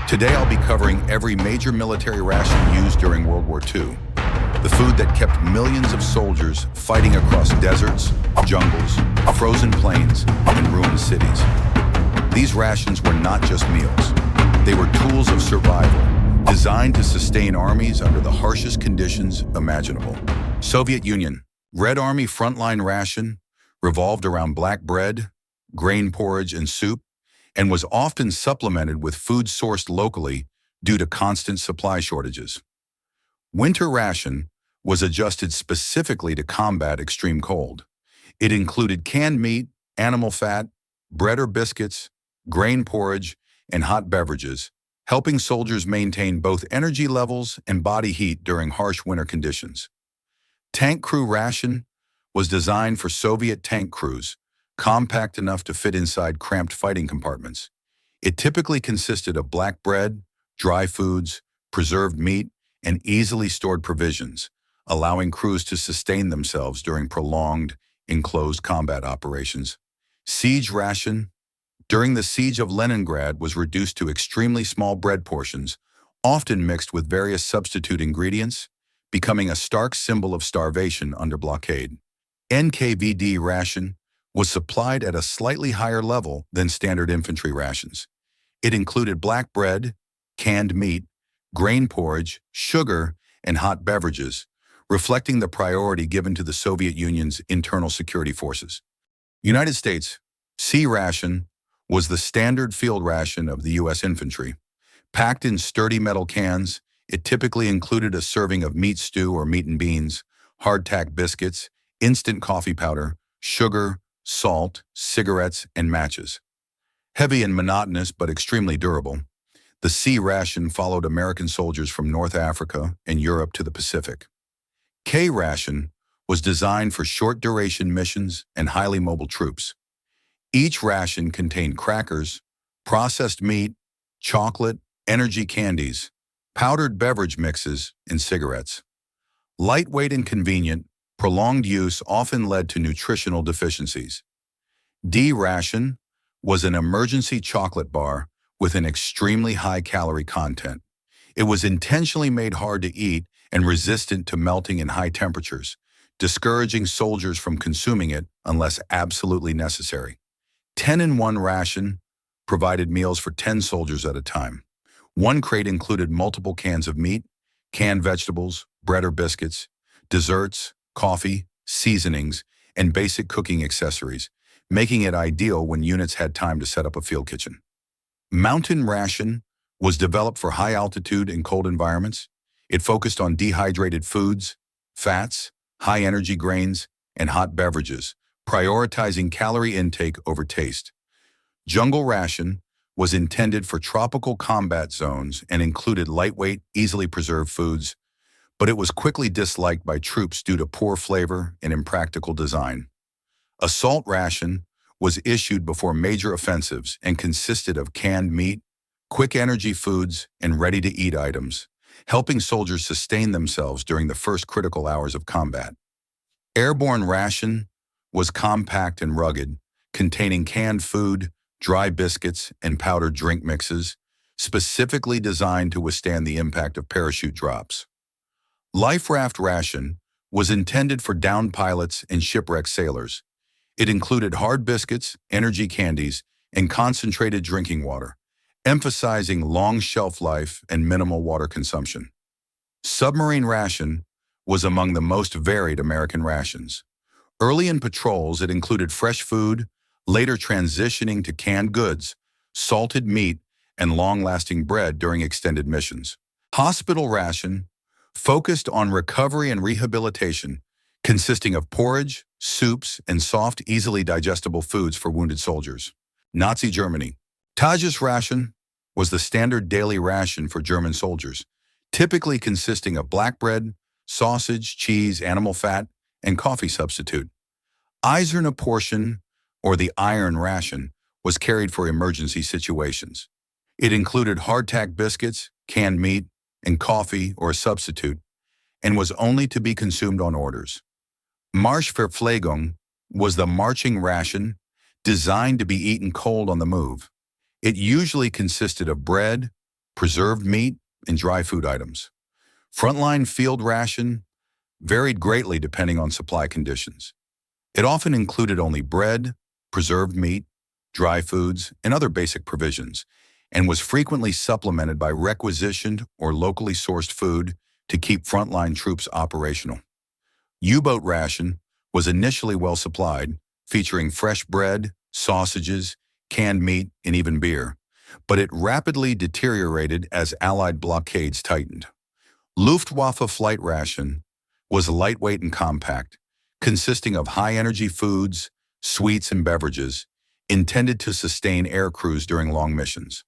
Today I'll be covering every major military ration used during World War II, the food that kept millions of soldiers fighting across deserts, jungles, frozen plains, and ruined cities. These rations were not just meals. They were tools of survival, designed to sustain armies under the harshest conditions imaginable. Soviet Union, Red Army frontline ration revolved around black bread, grain porridge, and soup, and was often supplemented with food sourced locally due to constant supply shortages. Winter ration was adjusted specifically to combat extreme cold. It included canned meat, animal fat, bread or biscuits, grain porridge, and hot beverages, helping soldiers maintain both energy levels and body heat during harsh winter conditions. Tank crew ration was designed for Soviet tank crews, compact enough to fit inside cramped fighting compartments. It typically consisted of black bread, dry foods, preserved meat, and easily stored provisions, allowing crews to sustain themselves during prolonged, enclosed combat operations. Siege ration, during the siege of Leningrad, was reduced to extremely small bread portions, often mixed with various substitute ingredients, becoming a stark symbol of starvation under blockade. NKVD ration was supplied at a slightly higher level than standard infantry rations. It included black bread, canned meat, grain porridge, sugar, and hot beverages, reflecting the priority given to the Soviet Union's internal security forces. United States, C ration was the standard field ration of the U.S. infantry. Packed in sturdy metal cans, it typically included a serving of meat stew or meat and beans, hardtack biscuits, instant coffee powder, sugar, salt, cigarettes, and matches. Heavy and monotonous but extremely durable, the C ration followed American soldiers from North Africa and Europe to the Pacific. K ration was designed for short-duration missions and highly mobile troops. Each ration contained crackers, processed meat, chocolate, energy candies, powdered beverage mixes, and cigarettes. Lightweight and convenient, prolonged use often led to nutritional deficiencies. D ration was an emergency chocolate bar with an extremely high calorie content. It was intentionally made hard to eat and resistant to melting in high temperatures, discouraging soldiers from consuming it unless absolutely necessary. 10-in-1 ration provided meals for 10 soldiers at a time. One crate included multiple cans of meat, canned vegetables, bread or biscuits, desserts, coffee, seasonings, and basic cooking accessories, making it ideal when units had time to set up a field kitchen. Mountain ration was developed for high altitude and cold environments. It focused on dehydrated foods, fats, high-energy grains, and hot beverages, prioritizing calorie intake over taste. Jungle ration was intended for tropical combat zones and included lightweight, easily preserved foods, but it was quickly disliked by troops due to poor flavor and impractical design. Assault ration was issued before major offensives and consisted of canned meat, quick energy foods, and ready-to-eat items, helping soldiers sustain themselves during the first critical hours of combat. Airborne ration was compact and rugged, containing canned food, dry biscuits, and powdered drink mixes, specifically designed to withstand the impact of parachute drops. Life raft ration was intended for downed pilots and shipwrecked sailors. It included hard biscuits, energy candies, and concentrated drinking water, emphasizing long shelf life and minimal water consumption. Submarine ration was among the most varied American rations. Early in patrols, it included fresh food, later transitioning to canned goods, salted meat, and long-lasting bread during extended missions. Hospital ration focused on recovery and rehabilitation, consisting of porridge, soups, and soft, easily digestible foods for wounded soldiers. Nazi Germany. Tages ration was the standard daily ration for German soldiers, typically consisting of black bread, sausage, cheese, animal fat, and coffee substitute. Eiserne portion, or the iron ration, was carried for emergency situations. It included hardtack biscuits, canned meat, and coffee or a substitute, and was only to be consumed on orders. Marschverpflegung was the marching ration designed to be eaten cold on the move. It usually consisted of bread, preserved meat, and dry food items. Frontline field ration varied greatly depending on supply conditions. It often included only bread, preserved meat, dry foods, and other basic provisions, and was frequently supplemented by requisitioned or locally sourced food to keep frontline troops operational. U-boat ration was initially well supplied, featuring fresh bread, sausages, canned meat, and even beer, but it rapidly deteriorated as Allied blockades tightened. Luftwaffe flight ration was lightweight and compact, consisting of high-energy foods, sweets, and beverages, intended to sustain air crews during long missions.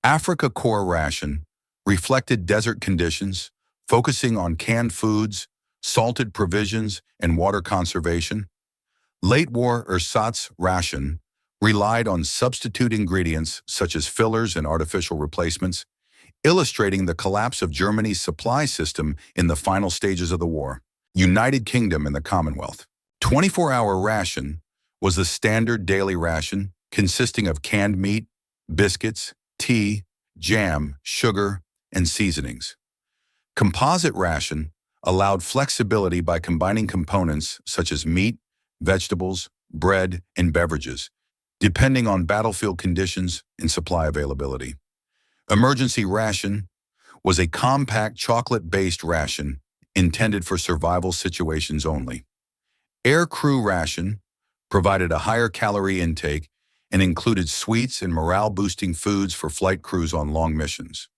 Africa Corps ration reflected desert conditions, focusing on canned foods, salted provisions, and water conservation. Late war ersatz ration relied on substitute ingredients such as fillers and artificial replacements, illustrating the collapse of Germany's supply system in the final stages of the war. United Kingdom and the Commonwealth. 24-hour ration was the standard daily ration, consisting of canned meat, biscuits, tea, jam, sugar, and seasonings. Composite ration allowed flexibility by combining components such as meat, vegetables, bread, and beverages, depending on battlefield conditions and supply availability. Emergency ration was a compact chocolate-based ration intended for survival situations only. Air crew ration provided a higher calorie intake and included sweets and morale-boosting foods for flight crews on long missions.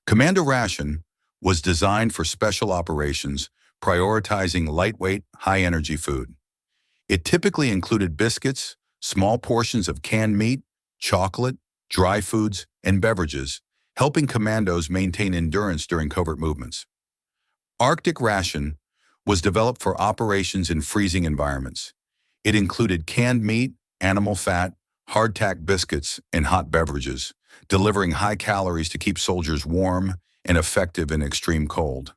Commando ration was designed for special operations, prioritizing lightweight, high-energy food. It typically included biscuits, small portions of canned meat, chocolate, dry foods, and beverages, helping commandos maintain endurance during covert movements. Arctic ration was developed for operations in freezing environments. It included canned meat, animal fat, hardtack biscuits, and hot beverages, delivering high calories to keep soldiers warm and effective in extreme cold.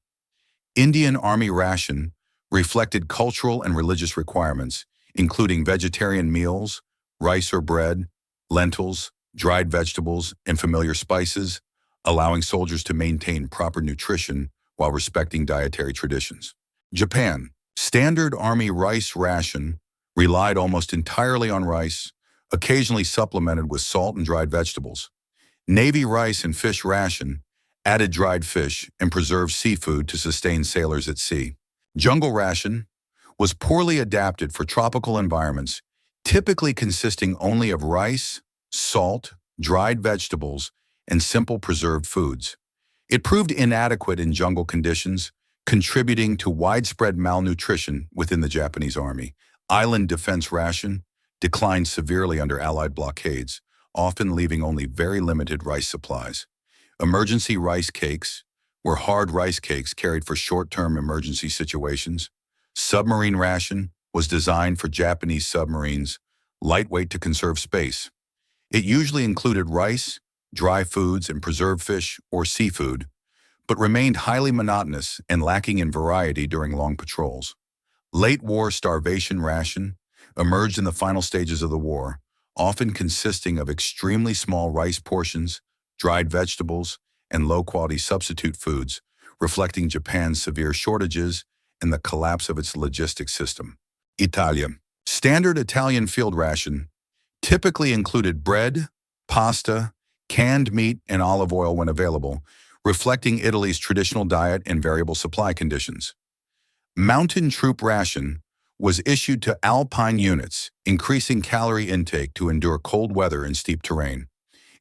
Indian Army ration reflected cultural and religious requirements, including vegetarian meals, rice or bread, lentils, dried vegetables, and familiar spices, allowing soldiers to maintain proper nutrition while respecting dietary traditions. Japan. Standard Army rice ration relied almost entirely on rice, occasionally supplemented with salt and dried vegetables. Navy rice and fish ration added dried fish and preserved seafood to sustain sailors at sea. Jungle ration was poorly adapted for tropical environments, typically consisting only of rice, salt, dried vegetables, and simple preserved foods. It proved inadequate in jungle conditions, contributing to widespread malnutrition within the Japanese Army. Island defense ration declined severely under Allied blockades, often leaving only very limited rice supplies. Emergency rice cakes were hard rice cakes carried for short-term emergency situations. Submarine ration was designed for Japanese submarines, lightweight to conserve space. It usually included rice, dry foods, and preserved fish or seafood, but remained highly monotonous and lacking in variety during long patrols. Late war starvation ration emerged in the final stages of the war, often consisting of extremely small rice portions, dried vegetables, and low-quality substitute foods, reflecting Japan's severe shortages and the collapse of its logistics system. Italia. Standard Italian field ration typically included bread, pasta, canned meat, and olive oil when available, reflecting Italy's traditional diet and variable supply conditions. Mountain troop ration was issued to alpine units, increasing calorie intake to endure cold weather and steep terrain.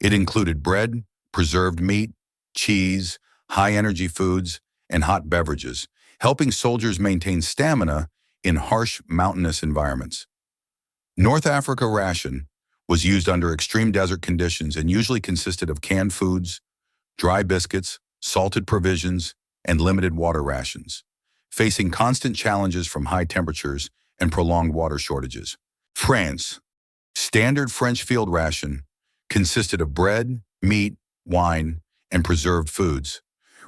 It included bread, preserved meat, cheese, high-energy foods, and hot beverages, helping soldiers maintain stamina in harsh mountainous environments. North Africa ration was used under extreme desert conditions and usually consisted of canned foods, dry biscuits, salted provisions, and limited water rations, facing constant challenges from high temperatures and prolonged water shortages. France. Standard French field ration consisted of bread, meat, wine, and preserved foods,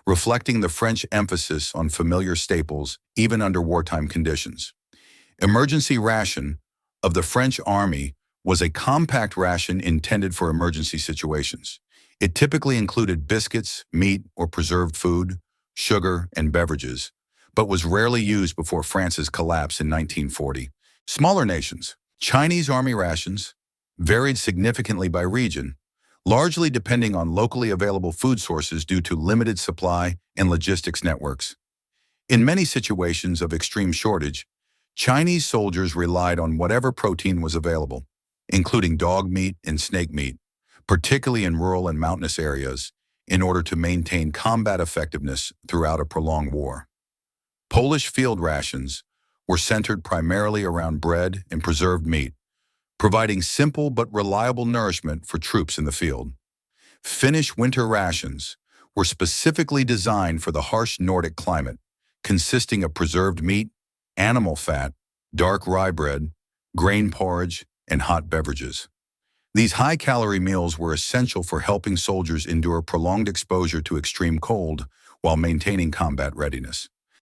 reflecting the French emphasis on familiar staples even under wartime conditions. Emergency ration of the French Army was a compact ration intended for emergency situations. It typically included biscuits, meat or preserved food, sugar, and beverages, but was rarely used before France's collapse in 1940. Smaller nations. Chinese army rations varied significantly by region, largely depending on locally available food sources due to limited supply and logistics networks. In many situations of extreme shortage, Chinese soldiers relied on whatever protein was available, including dog meat and snake meat, particularly in rural and mountainous areas, in order to maintain combat effectiveness throughout a prolonged war. Polish field rations were centered primarily around bread and preserved meat, providing simple but reliable nourishment for troops in the field. Finnish winter rations were specifically designed for the harsh Nordic climate, consisting of preserved meat, animal fat, dark rye bread, grain porridge, and hot beverages. These high-calorie meals were essential for helping soldiers endure prolonged exposure to extreme cold while maintaining combat readiness.